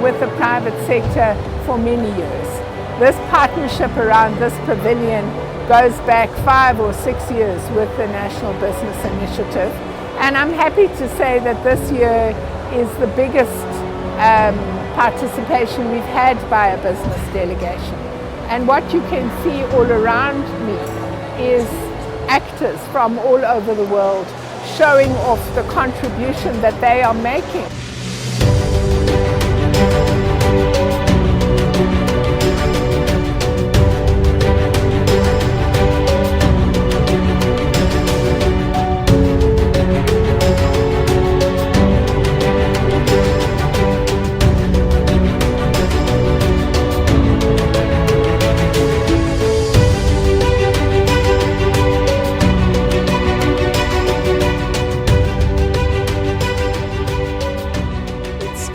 with the private sector for many years. This partnership around this pavilion goes back 5 or 6 years with the National Business Initiative, and I'm happy to say that this year is the biggest participation we've had by a business delegation. And what you can see all around me is actors from all over the world showing off the contribution that they are making.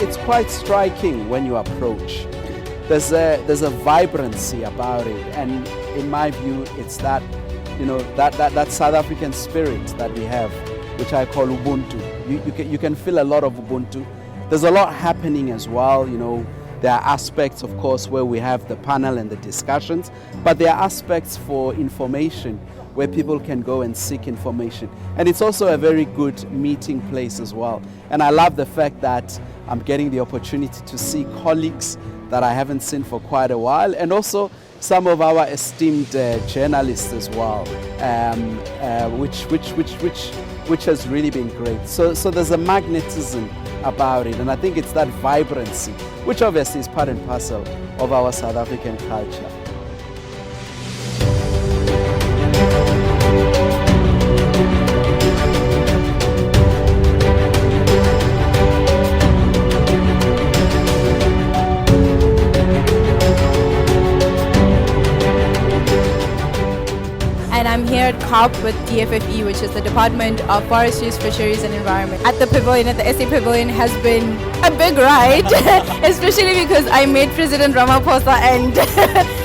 It's quite striking when you approach. There's a vibrancy about it, and in my view, it's that, you know, that South African spirit that we have, which I call Ubuntu. You can feel a lot of Ubuntu. There's a lot happening as well. You know, there are aspects, of course, where we have the panel and the discussions, but there are aspects for information where people can go and seek information. And it's also a very good meeting place as well. And I love the fact that I'm getting the opportunity to see colleagues that I haven't seen for quite a while, and also some of our esteemed journalists as well, which has really been great. So there's a magnetism about it, and I think it's that vibrancy, which obviously is part and parcel of our South African culture. And I'm here at COP with DFFE, which is the Department of Forestry, Fisheries and Environment. At the pavilion, at the SA Pavilion, has been a big ride, especially because I met President Ramaphosa and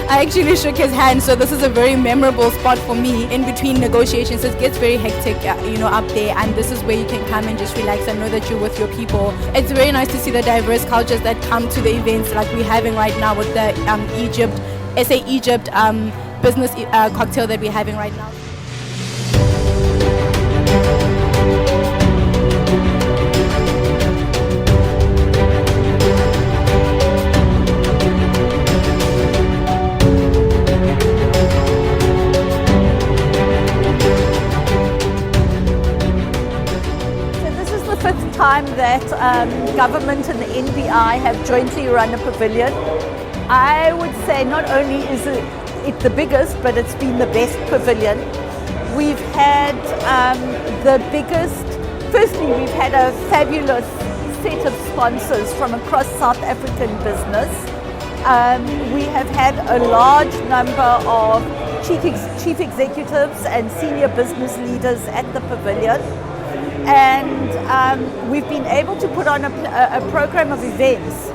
I actually shook his hand. So this is a very memorable spot for me in between negotiations. It gets very hectic, up there, and this is where you can come and just relax and know that you're with your people. It's very nice to see the diverse cultures that come to the events like we're having right now with the SA Egypt business cocktail that we're having right now. So this is the 5th time that government and the NBI have jointly run a pavilion. I would say not only is it's the biggest, but it's been the best pavilion. We've had the biggest, firstly we've had a fabulous set of sponsors from across South African business. We have had a large number of chief executives and senior business leaders at the pavilion. And we've been able to put on a program of events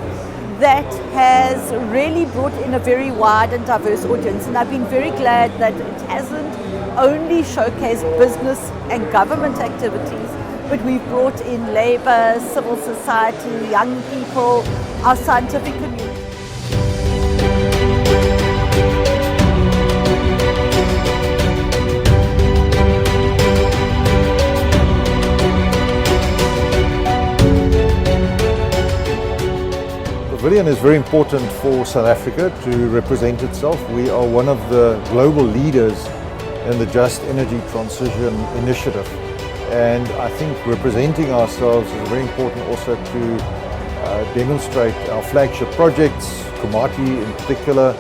that has really brought in a very wide and diverse audience. And I've been very glad that it hasn't only showcased business and government activities, but we've brought in labor, civil society, young people, our scientific community. The pavilion is very important for South Africa to represent itself. We are one of the global leaders in the Just Energy Transition Initiative. And I think representing ourselves is very important also to demonstrate our flagship projects, Komati in particular,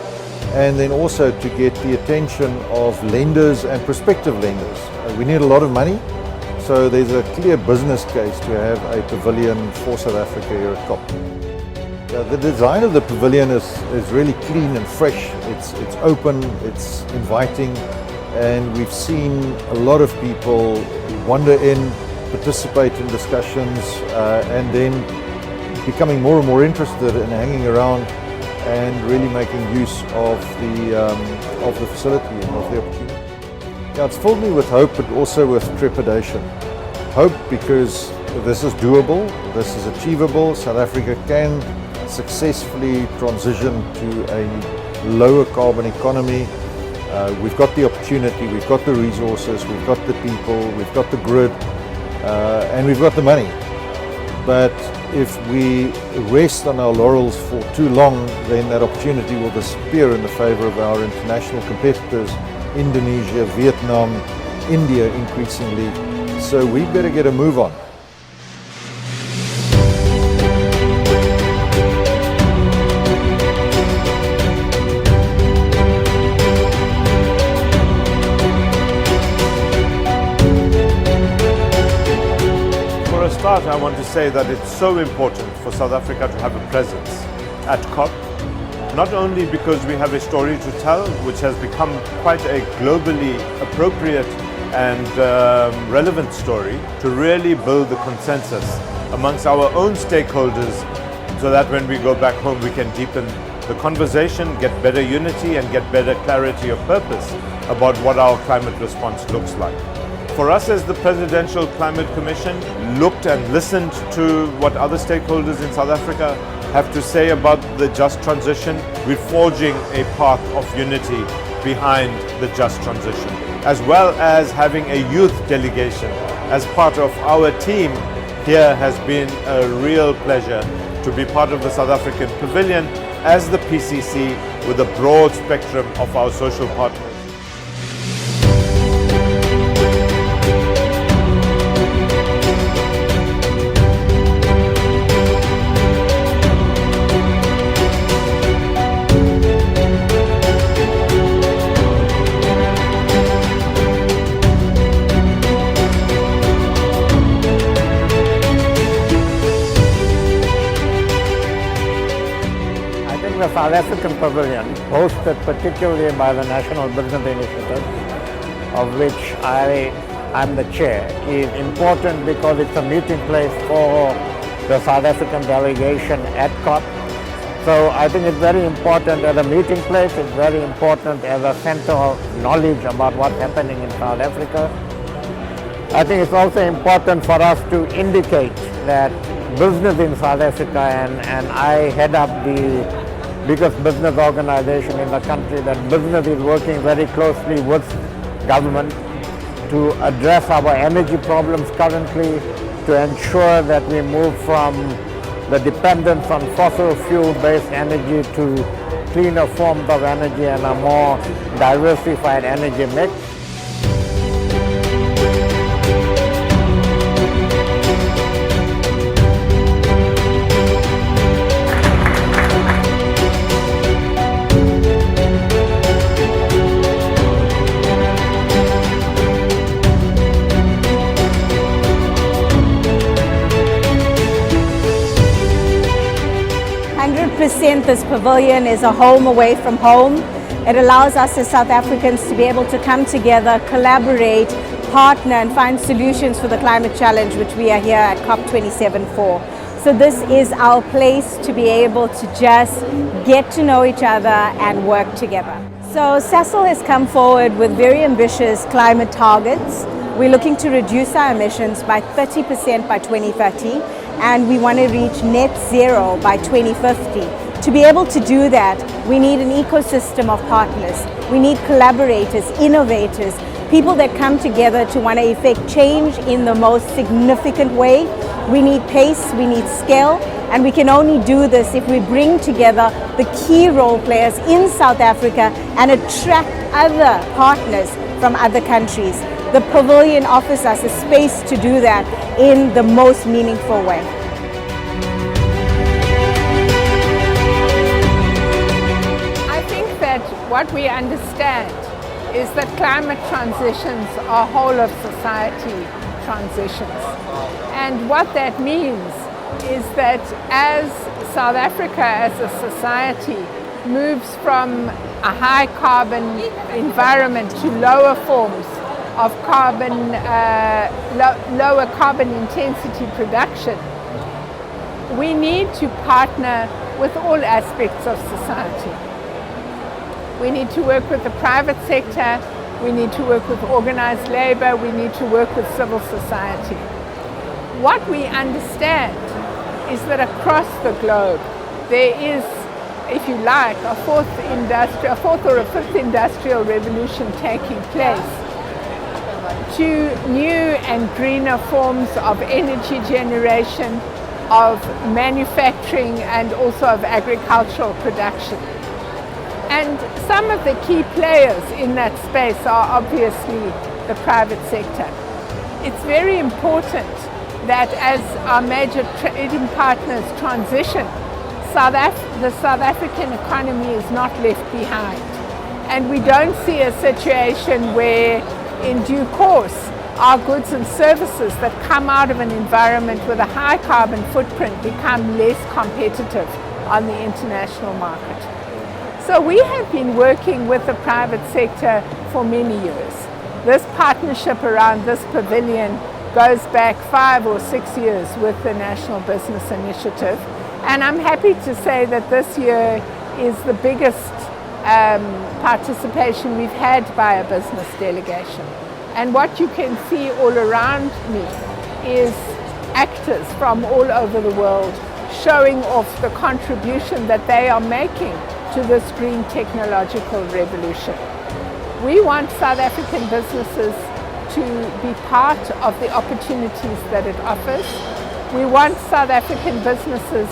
and then also to get the attention of lenders and prospective lenders. We need a lot of money, so there's a clear business case to have a pavilion for South Africa here at COP. The design of the pavilion is really clean and fresh. It's open, it's inviting, and we've seen a lot of people wander in, participate in discussions, and then becoming more and more interested in hanging around and really making use of the facility and of the opportunity. Yeah, it's filled me with hope, but also with trepidation. Hope because this is doable, this is achievable. South Africa can successfully transition to a lower carbon economy. We've got the opportunity, we've got the resources, we've got the people, we've got the grid, and we've got the money. But if we rest on our laurels for too long, then that opportunity will disappear in the favor of our international competitors, Indonesia, Vietnam, India increasingly. So we better get a move on. For a start, I want to say that it's so important for South Africa to have a presence at COP, not only because we have a story to tell, which has become quite a globally appropriate and relevant story, to really build the consensus amongst our own stakeholders so that when we go back home we can deepen the conversation, get better unity and get better clarity of purpose about what our climate response looks like. For us as the Presidential Climate Commission looked and listened to what other stakeholders in South Africa have to say about the just transition. We're forging a path of unity behind the just transition, as well as having a youth delegation as part of our team. Here has been a real pleasure to be part of the South African Pavilion as the PCC with a broad spectrum of our social partners. The South African Pavilion, hosted particularly by the National Business Initiative, of which I'm the chair, is important because it's a meeting place for the South African delegation at COP. So I think it's very important as a meeting place, it's very important as a center of knowledge about what's happening in South Africa. I think it's also important for us to indicate that business in South Africa, and I head up the biggest business organization in the country, that business is working very closely with government to address our energy problems currently, to ensure that we move from the dependence on fossil fuel-based energy to cleaner forms of energy and a more diversified energy mix. 100% this pavilion is a home away from home. It allows us as South Africans to be able to come together, collaborate, partner and find solutions for the climate challenge which we are here at COP27 for. So this is our place to be able to just get to know each other and work together. So Sasol has come forward with very ambitious climate targets. We're looking to reduce our emissions by 30% by 2030, and we want to reach net zero by 2050. To be able to do that, we need an ecosystem of partners. We need collaborators, innovators, people that come together to want to effect change in the most significant way. We need pace, we need scale, and we can only do this if we bring together the key role players in South Africa and attract other partners from other countries. The pavilion offers us a space to do that in the most meaningful way. I think that what we understand is that climate transitions are whole of society transitions. And what that means is that as South Africa as a society moves from a high carbon environment to lower forms of carbon, lower carbon intensity production, we need to partner with all aspects of society. We need to work with the private sector, we need to work with organized labor, we need to work with civil society. What we understand is that across the globe, there is, if you like, a fourth or a fifth industrial revolution taking place to new and greener forms of energy generation, of manufacturing, and also of agricultural production. And some of the key players in that space are obviously the private sector. It's very important that as our major trading partners transition, the South African economy is not left behind. And we don't see a situation where in due course our goods and services that come out of an environment with a high carbon footprint become less competitive on the international market. So we have been working with the private sector for many years. This partnership around this pavilion goes back 5 or 6 years with the National Business Initiative. And I'm happy to say that this year is the biggest participation we've had by a business delegation. And what you can see all around me is actors from all over the world showing off the contribution that they are making to this green technological revolution. We want South African businesses to be part of the opportunities that it offers. We want South African businesses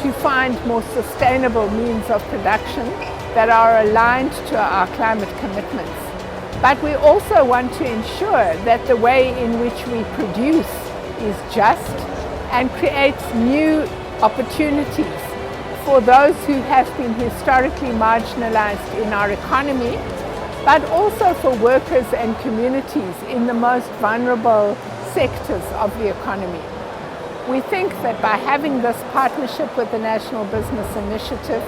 to find more sustainable means of production that are aligned to our climate commitments. But we also want to ensure that the way in which we produce is just and creates new opportunities for those who have been historically marginalized in our economy, but also for workers and communities in the most vulnerable sectors of the economy. We think that by having this partnership with the National Business Initiative,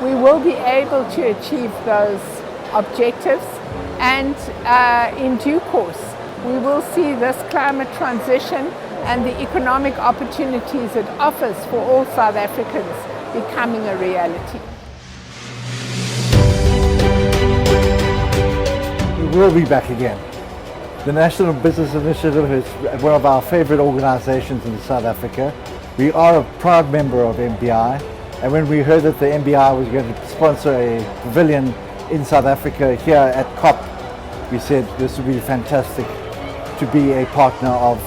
we will be able to achieve those objectives, and in due course, we will see this climate transition and the economic opportunities it offers for all South Africans becoming a reality. We will be back again. The National Business Initiative is one of our favorite organizations in South Africa. We are a proud member of MBI, and when we heard that the MBI was going to sponsor a pavilion in South Africa here at COP, we said this would be fantastic to be a partner of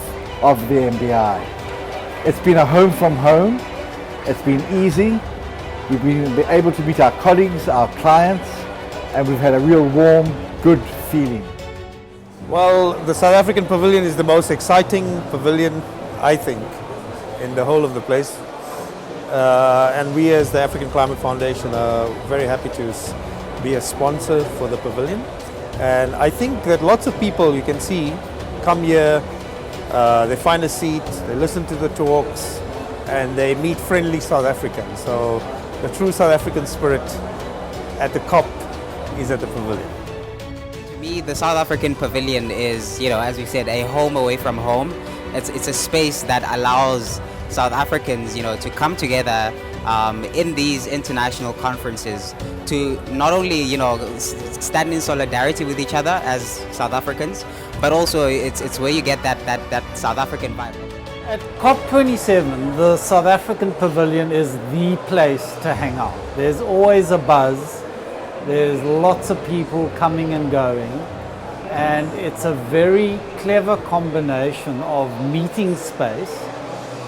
the MBI. It's been a home from home. It's been easy. We've been able to meet our colleagues, our clients, and we've had a real warm, good feeling. Well, the South African Pavilion is the most exciting pavilion, I think, in the whole of the place. And we as the African Climate Foundation are very happy to be a sponsor for the pavilion. And I think that lots of people, you can see, come here, they find a seat, they listen to the talks, and they meet friendly South Africans. So the true South African spirit at the COP is at the pavilion. To me, the South African Pavilion is, as we said, a home away from home. It's a space that allows South Africans, to come together in these international conferences to not only, stand in solidarity with each other as South Africans, but also it's where you get that South African vibe. At COP27, the South African Pavilion is the place to hang out. There's always a buzz. There's lots of people coming and going, and it's a very clever combination of meeting space,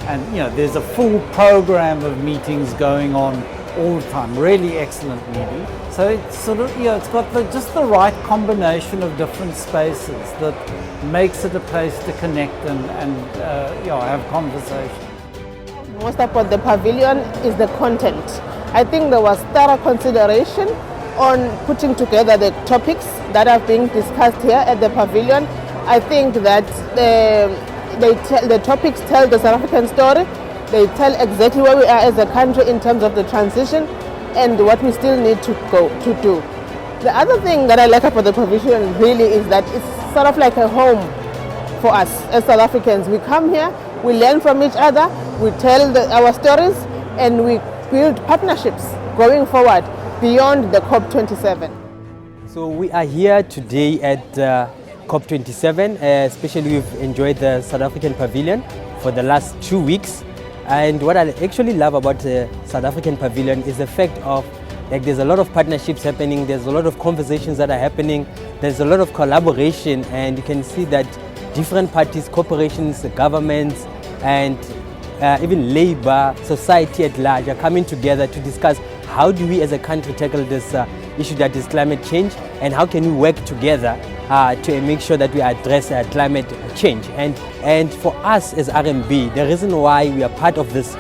and there's a full program of meetings going on all the time, really excellent meeting. So it's sort of, it's got just the right combination of different spaces that makes it a place to connect and have conversation. Most about the pavilion is the content. I think there was thorough consideration on putting together the topics that are being discussed here at the pavilion. I think that the topics tell the South African story. They tell exactly where we are as a country in terms of the transition and what we still need to do. The other thing that I like about the pavilion really is that it's sort of like a home for us as South Africans. We come here, we learn from each other, we tell our stories, and we build partnerships going forward beyond the COP27. So we are here today at COP27, especially we've enjoyed the South African Pavilion for the last 2 weeks. And what I actually love about the South African Pavilion is the fact of there's a lot of partnerships happening, there's a lot of conversations that are happening, there's a lot of collaboration, and you can see that different parties, corporations, governments, and even labor, society at large are coming together to discuss how do we as a country tackle this issue that is climate change, and how can we work together to make sure that we address climate change. And for us as RMB, the reason why we are part of this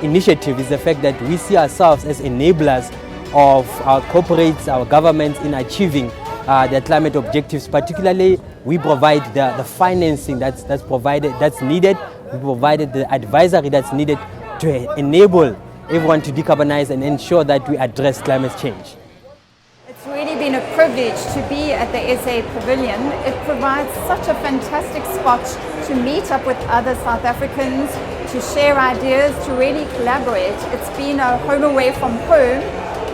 initiative is the fact that we see ourselves as enablers of our corporates, our governments in achieving their climate objectives. Particularly, we provide the financing that's needed. We provided the advisory that's needed to enable everyone to decarbonize and ensure that we address climate change. It's really been a privilege to be at the SA Pavilion. It provides such a fantastic spot to meet up with other South Africans, to share ideas, to really collaborate. It's been a home away from home,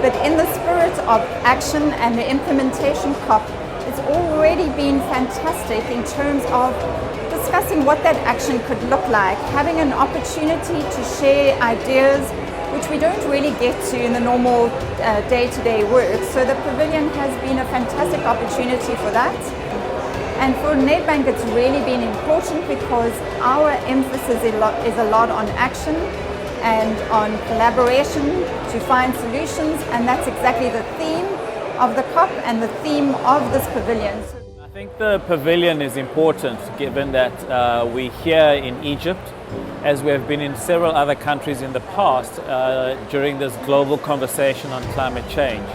but in the spirit of action and the implementation COP, it's already been fantastic in terms of discussing what that action could look like, having an opportunity to share ideas which we don't really get to in the normal day-to-day work. So the pavilion has been a fantastic opportunity for that. And for Nedbank, it's really been important because our emphasis is a lot on action and on collaboration to find solutions, and that's exactly the theme of the COP and the theme of this pavilion. I think the pavilion is important given that we're here in Egypt, as we have been in several other countries in the past during this global conversation on climate change.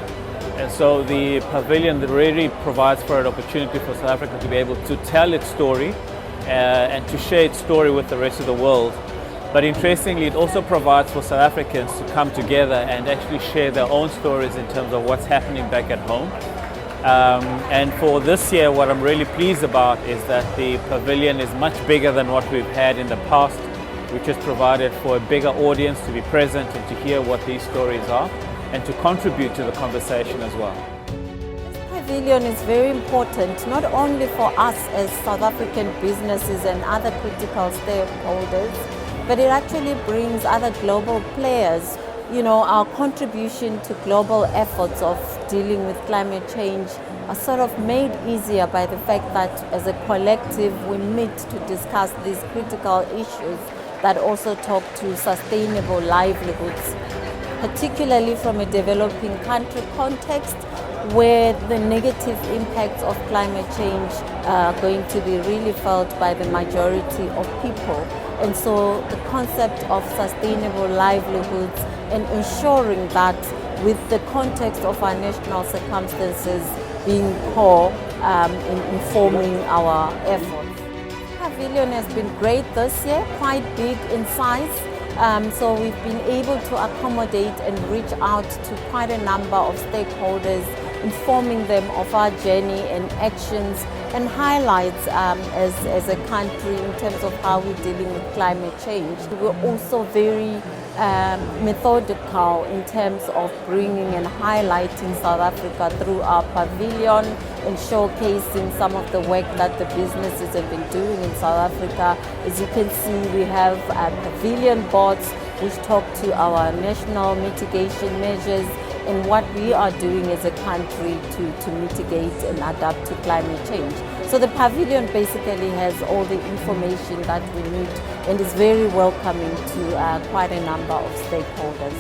And so the pavilion really provides for an opportunity for South Africa to be able to tell its story and to share its story with the rest of the world. But interestingly, it also provides for South Africans to come together and actually share their own stories in terms of what's happening back at home. And for this year, what I'm really pleased about is that the pavilion is much bigger than what we've had in the past, which has provided for a bigger audience to be present and to hear what these stories are and to contribute to the conversation as well. This pavilion is very important, not only for us as South African businesses and other critical stakeholders, but it actually brings other global players. You know, our contribution to global efforts of dealing with climate change are sort of made easier by the fact that as a collective we meet to discuss these critical issues that also talk to sustainable livelihoods, particularly from a developing country context where the negative impacts of climate change are going to be really felt by the majority of people. And so the concept of sustainable livelihoods and ensuring that with the context of our national circumstances being core in informing our efforts. The pavilion has been great this year, quite big in size. So we've been able to accommodate and reach out to quite a number of stakeholders, informing them of our journey and actions and highlights as a country in terms of how we're dealing with climate change. We're also very methodical in terms of bringing and highlighting South Africa through our pavilion and showcasing some of the work that the businesses have been doing in South Africa. As you can see, we have pavilion boards which talk to our national mitigation measures and what we are doing as a country to mitigate and adapt to climate change. So the pavilion basically has all the information that we need and is very welcoming to quite a number of stakeholders.